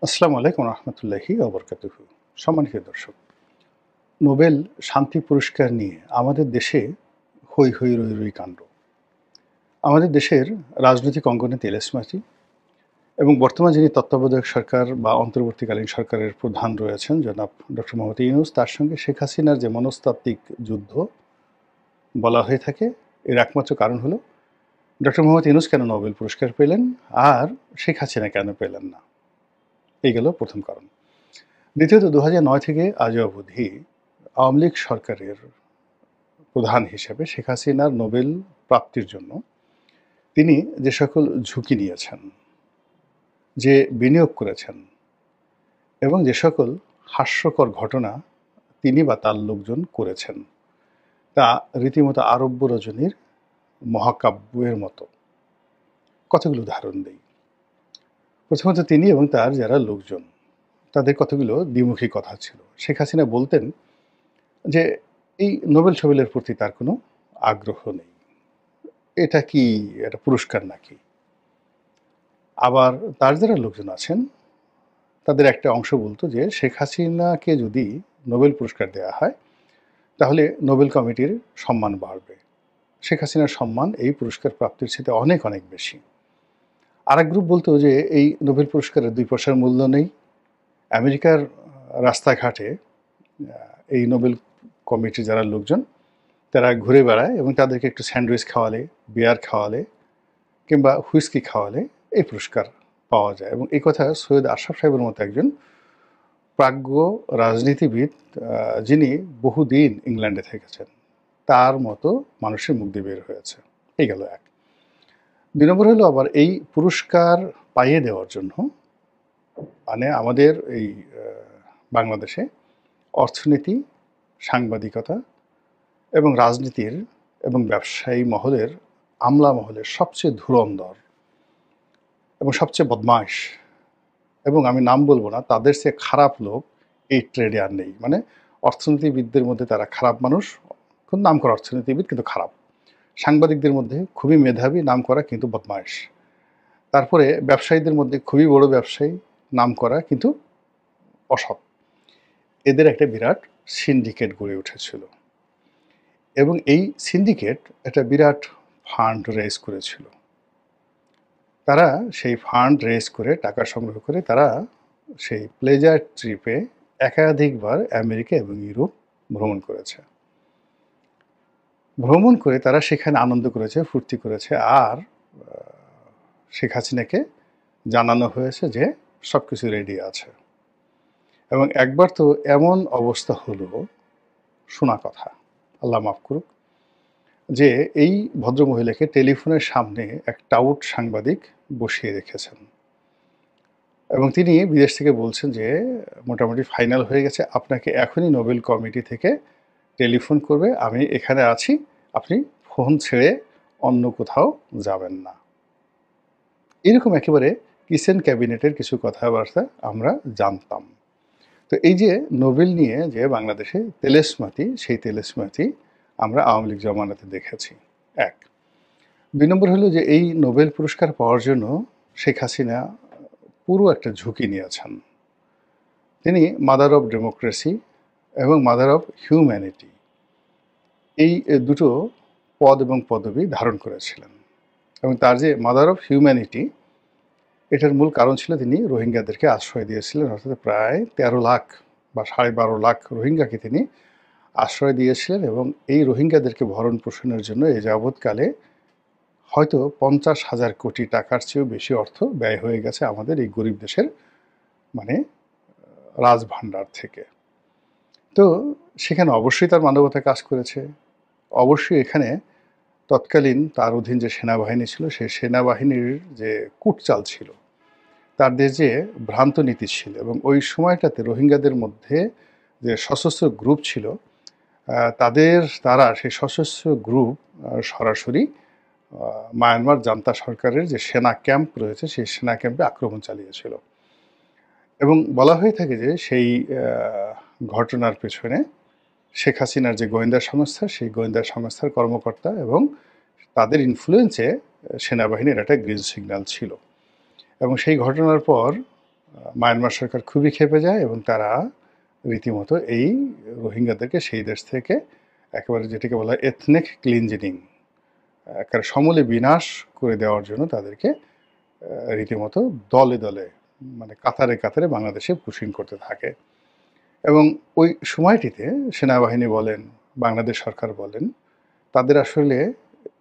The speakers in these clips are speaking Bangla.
আসসালামু আলাইকুম রহমতুল্লাহি ওবরকাতুহু। সম্মানিত দর্শক, নোবেল শান্তি পুরস্কার নিয়ে আমাদের দেশে হৈ হৈ রৈ রৈ কাণ্ড। আমাদের দেশের রাজনৈতিক অঙ্গনে তেলেস্মাটি এবং বর্তমান যিনি তত্ত্বাবধায়ক সরকার বা অন্তর্বর্তীকালীন সরকারের প্রধান রয়েছেন জনাব ডক্টর মোহাম্মদ ইউনূস, তার সঙ্গে শেখ হাসিনার যে মনস্তাত্ত্বিক যুদ্ধ বলা হয়ে থাকে, এর একমাত্র কারণ হলো ডক্টর মোহাম্মদ ইউনূস কেন নোবেল পুরস্কার পেলেন আর শেখ হাসিনা কেন পেলেন না। এই গেল প্রথম কারণ। দ্বিতীয়ত ২০০৯ থেকে আজ অবধি আওয়ামী লীগ সরকারের প্রধান হিসেবে শেখ হাসিনার নোবেল প্রাপ্তির জন্য তিনি যে সকল ঝুঁকি নিয়েছেন, যে বিনিয়োগ করেছেন এবং যে সকল হাস্যকর ঘটনা তিনি বা তার লোকজন করেছেন, তা রীতিমতো আরব্য রজনীর মহাকাব্যের মতো। কতগুলো উদাহরণ দেই। প্রথমত, তিনি এবং তার যারা লোকজন, তাদের কতগুলো দ্বিমুখী কথা ছিল। শেখ হাসিনা বলতেন যে এই নোবেল টোবেলের প্রতি তার কোনো আগ্রহ নেই, এটা কি একটা পুরস্কার নাকি। আবার তার যারা লোকজন আছেন তাদের একটা অংশ বলতো যে শেখ হাসিনাকে যদি নোবেল পুরস্কার দেওয়া হয় তাহলে নোবেল কমিটির সম্মান বাড়বে, শেখ হাসিনার সম্মান এই পুরস্কার প্রাপ্তির সাথে অনেক অনেক বেশি। আর এক গ্রুপ বলতো যে এই নোবেল পুরস্কারের 2 পয়সার মূল্য নেই। আমেরিকার রাস্তাঘাটে এই নোবেল কমিটির যারা লোকজন তারা ঘুরে বেড়ায় এবং তাদেরকে একটু স্যান্ডউইচ খাওয়ালে, বিয়ার খাওয়ালে কিংবা হুইস্কি খাওয়ালে এই পুরস্কার পাওয়া যায়। এবং এই কথা সৈয়দ আশরাফ সাহেবের মতো একজন প্রাজ্ঞ রাজনীতিবিদ, যিনি বহুদিন ইংল্যান্ডে থেকেছেন, তার মতো মানুষের মুখ দিয়ে বের হয়েছে। এই গেল এক। 2 নম্বর হলো আবার এই পুরস্কার পাইয়ে দেওয়ার জন্য মানে আমাদের এই বাংলাদেশে অর্থনীতি, সাংবাদিকতা এবং রাজনীতির এবং ব্যবসায়ী মহলের, আমলা মহলের সবচেয়ে ধুরন্ধর এবং সবচেয়ে বদমাইশ এবং আমি নাম বলবো না, তাদের চেয়ে খারাপ লোক এই ট্রেডে আর নেই। মানে অর্থনীতিবিদদের মধ্যে তারা খারাপ মানুষ, খুব নাম করা অর্থনীতিবিদ কিন্তু খারাপ। সাংবাদিকদের মধ্যে খুবই মেধাবী, নাম করা কিন্তু বদমাইশ। তারপরে ব্যবসায়ীদের মধ্যে খুবই বড় ব্যবসায়ী, নাম করা কিন্তু অসৎ। এদের একটা বিরাট সিন্ডিকেট গড়ে উঠেছিল এবং এই সিন্ডিকেট একটা বিরাট ফান্ড রেজ করেছিল। তারা সেই ফান্ড রেজ করে, টাকা সংগ্রহ করে তারা সেই প্লেজার ট্রিপে একাধিকবার আমেরিকা এবং ইউরোপ ভ্রমণ করেছে। ভ্রমণ করে তারা সেখানে আনন্দ করেছে, ফুর্তি করেছে। আর শেখ হাসিনাকে জানানো হয়েছে যে সব কিছু রেডি আছে। এবং একবার তো এমন অবস্থা হলো, শোনা কথা, আল্লাহ মাফ করুক, যে এই ভদ্রমহিলাকে টেলিফোনের সামনে এক টাউট সাংবাদিক বসিয়ে রেখেছেন এবং তিনি বিদেশ থেকে বলছেন যে মোটামুটি ফাইনাল হয়ে গেছে, আপনাকে এখনই নোবেল কমিটি থেকে টেলিফোন করবে, আমি এখানে আছি, আপনি ফোন ছেড়ে অন্য কোথাও যাবেন না। এরকম একেবারে কিচেন ক্যাবিনেটের কিছু কথাবার্তা আমরা জানতাম। তো এই যে নোবেল নিয়ে যে বাংলাদেশে তেলেস্মাতি, সেই তেলেস্মাতি আমরা আওয়ামী লীগ জমানাতে দেখেছি। 1। 2 নম্বর হলো যে এই নোবেল পুরস্কার পাওয়ার জন্য শেখ হাসিনা পুরো একটা ঝুঁকি নিয়েছেন। তিনি মাদার অফ ডেমোক্রেসি এবং মাদার অফ হিউম্যানিটি এই দুটো পদ এবং পদবি ধারণ করেছিলেন। এবং তার যে মাদার অফ হিউম্যানিটি, এটার মূল কারণ ছিল তিনি রোহিঙ্গাদেরকে আশ্রয় দিয়েছিলেন। অর্থাৎ প্রায় 13 লাখ বা 12.5 লাখ রোহিঙ্গাকে তিনি আশ্রয় দিয়েছিলেন এবং এই রোহিঙ্গাদেরকে ভরণ পোষণের জন্য এ যাবৎকালে হয়তো 50,000 কোটি টাকার চেয়েও বেশি অর্থ ব্যয় হয়ে গেছে আমাদের এই গরিব দেশের মানে রাজভাণ্ডার থেকে। তো সেখানে অবশ্যই তার মানবতা কাজ করেছে। অবশ্যই এখানে তৎকালীন তার অধীন যে সেনাবাহিনী ছিল, সেই সেনাবাহিনীর যে কূটচাল ছিল, তাদের যে ভ্রান্ত নীতি ছিল এবং ওই সময়টাতে রোহিঙ্গাদের মধ্যে যে সশস্ত্র গ্রুপ ছিল, তারা সেই সশস্ত্র গ্রুপ সরাসরি মায়ানমার জান্তা সরকারের যে সেনা ক্যাম্প রয়েছে, সেই সেনা ক্যাম্পে আক্রমণ চালিয়েছিল। এবং বলা হয়ে থাকে যে সেই ঘটনার পেছনে শেখ হাসিনার যে গোয়েন্দা সংস্থা, সেই গোয়েন্দা সংস্থার কর্মকর্তা এবং তাদের ইনফ্লুয়েন্সে সেনাবাহিনীর একটা গ্রিন সিগন্যাল ছিল। এবং সেই ঘটনার পর মায়ানমার সরকার খুবই ক্ষেপে যায় এবং তারা রীতিমতো এই রোহিঙ্গাদেরকে সেই দেশ থেকে একেবারে যেটাকে বলা হয় এথনিক ক্লিনজিনিং, একেবারে সমূলে বিনাশ করে দেওয়ার জন্য তাদেরকে রীতিমতো দলে দলে মানে কাতারে কাতারে বাংলাদেশে পুশিং করতে থাকে। এবং ওই সময়টিতে সেনাবাহিনী বলেন, বাংলাদেশ সরকার বলেন, তাদের আসলে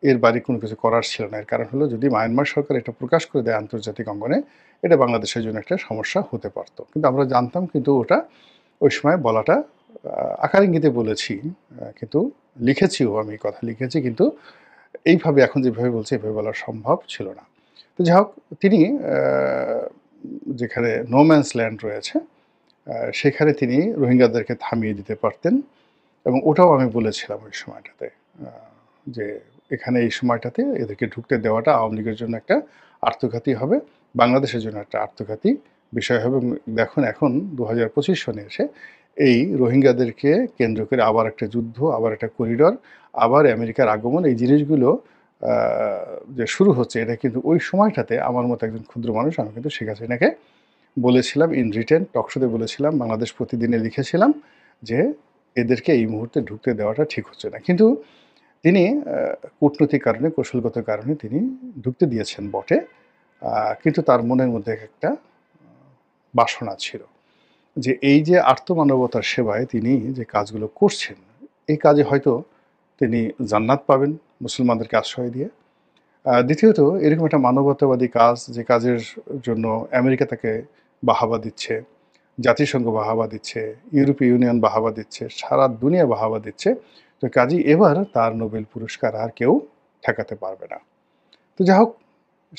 এর বাইরে কোনো কিছু করার ছিল না। এর কারণ হলো যদি মায়ানমার সরকার এটা প্রকাশ করে দেয় আন্তর্জাতিক অঙ্গনে, এটা বাংলাদেশের জন্য একটা সমস্যা হতে পারত। কিন্তু আমরা জানতাম, কিন্তু ওটা ওই সময় বলাটা আকার ইঙ্গিতে বলেছি, কিন্তু লিখেছিও, আমি কথা লিখেছি, কিন্তু এইভাবে এখন যেভাবে বলছি এভাবে বলা সম্ভব ছিল না। তো যাই হোক, তিনি যেখানে নো ম্যানস ল্যান্ড রয়েছে সেখানে তিনি রোহিঙ্গাদেরকে থামিয়ে দিতে পারতেন। এবং ওটাও আমি বলেছিলাম ওই সময়টাতে, যে এখানে এই সময়টাতে এদেরকে ঢুকতে দেওয়াটা আওয়ামী লীগের জন্য একটা আত্মঘাতী হবে, বাংলাদেশের জন্য একটা আত্মঘাতী বিষয় হবে। দেখুন এখন 2025 সনে এসে এই রোহিঙ্গাদেরকে কেন্দ্র করে আবার একটা যুদ্ধ, আবার একটা করিডর, আবার আমেরিকার আগমন, এই জিনিসগুলো যে শুরু হচ্ছে, এটা কিন্তু ওই সময়টাতে আমার মতো একজন ক্ষুদ্র মানুষ, আমি কিন্তু শেখ হাসিনাকে বলেছিলাম, ইন রিটেন টকশোতে বলেছিলাম, বাংলাদেশ প্রতিদিনে লিখেছিলাম যে এদেরকে এই মুহূর্তে ঢুকতে দেওয়াটা ঠিক হচ্ছে না। কিন্তু তিনি কূটনৈতিক কারণে, কৌশলগত কারণে তিনি ঢুকতে দিয়েছেন বটে, কিন্তু তার মনের মধ্যে একটা বাসনা ছিল যে এই যে আর্তমানবতার সেবায় তিনি যে কাজগুলো করছেন, এই কাজে হয়তো তিনি জান্নাত পাবেন মুসলমানদেরকে আশ্রয় দিয়ে। দ্বিতীয়ত, এরকম একটা মানবতাবাদী কাজ, যে কাজের জন্য আমেরিকা তাকে বাহাবা দিচ্ছে, জাতিসংঘ বাহাবা দিচ্ছে, ইউরোপীয় ইউনিয়ন বাহাবা দিচ্ছে, সারা দুনিয়া বাহাবা দিচ্ছে, তো কাজেই এবার তার নোবেল পুরস্কার আর কেউ ঠেকাতে পারবে না। তো যাই হোক,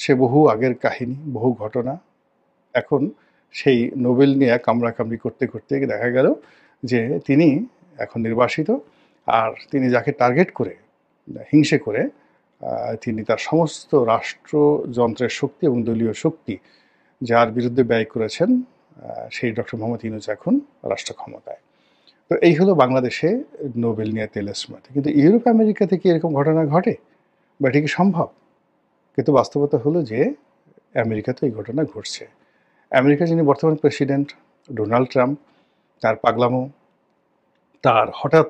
সে বহু আগের কাহিনী, বহু ঘটনা। এখন সেই নোবেল নিয়ে কামড়াকামড়ি করতে করতে দেখা গেল যে তিনি এখন নির্বাসিত, আর তিনি যাকে টার্গেট করে, হিংসে করে তিনি তার সমস্ত রাষ্ট্রযন্ত্রের শক্তি এবং দলীয় শক্তি যার বিরুদ্ধে ব্যয় করেছেন, সেই ডক্টর মোহাম্মদ ইউনূস এখন রাষ্ট্র ক্ষমতায়। তো এই হলো বাংলাদেশে নোবেল নিয়ে তেলস্মাতে। কিন্তু ইউরোপ আমেরিকা থেকে এরকম ঘটনা ঘটে বা এটা কি সম্ভব? কিন্তু বাস্তবতা হলো যে আমেরিকাতে এই ঘটনা ঘটছে। আমেরিকার যিনি বর্তমান প্রেসিডেন্ট ডোনাল্ড ট্রাম্প, তার পাগলামো, তার হঠাৎ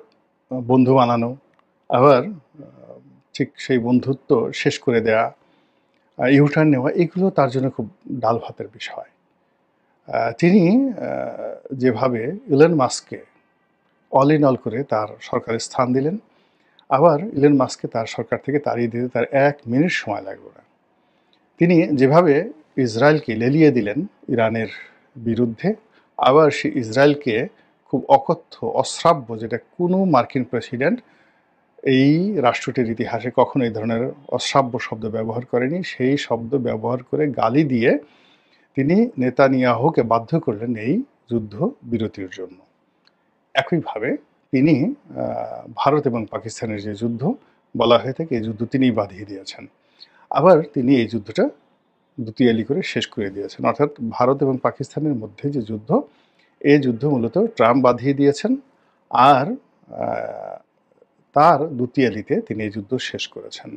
বন্ধু বানানো, আবার ঠিক সেই বন্ধুত্ব শেষ করে দেয়া, ইউটার্ন নেওয়া, এগুলো তার জন্য খুব ডাল ভাতের বিষয়। তিনি যেভাবে ইলন মাস্ককে অল ইন অল করে তার সরকারে স্থান দিলেন, আবার ইলন মাস্ককে তার সরকার থেকে তাড়িয়ে দিতে তার 1 মিনিট সময় লাগলো না। তিনি যেভাবে ইসরায়েলকে লেলিয়ে দিলেন ইরানের বিরুদ্ধে, আবার সে ইসরায়েলকে খুব অকথ্য, অশ্রাব্য, যেটা কোনো মার্কিন প্রেসিডেন্ট এই রাষ্ট্রটির ইতিহাসে কখনো এই ধরনের অশ্রাব্য শব্দ ব্যবহার করেনি, সেই শব্দ ব্যবহার করে গালি দিয়ে তিনি নেতানিয়াহুকে বাধ্য করলেন এই যুদ্ধ বিরতির জন্য। একইভাবে তিনি ভারত এবং পাকিস্তানের যে যুদ্ধ বলা হয়ে থাকে, এই যুদ্ধ তিনিই বাঁধিয়ে দিয়েছেন। আবার তিনি এই যুদ্ধটা দুতিয়ালি করে শেষ করে দিয়েছেন। অর্থাৎ ভারত এবং পাকিস্তানের মধ্যে যে যুদ্ধ, এই যুদ্ধ মূলত ট্রাম্প বাঁধিয়ে দিয়েছেন, আর তার দুতিয়ালিতে তিনি এই যুদ্ধ শেষ করেছেন।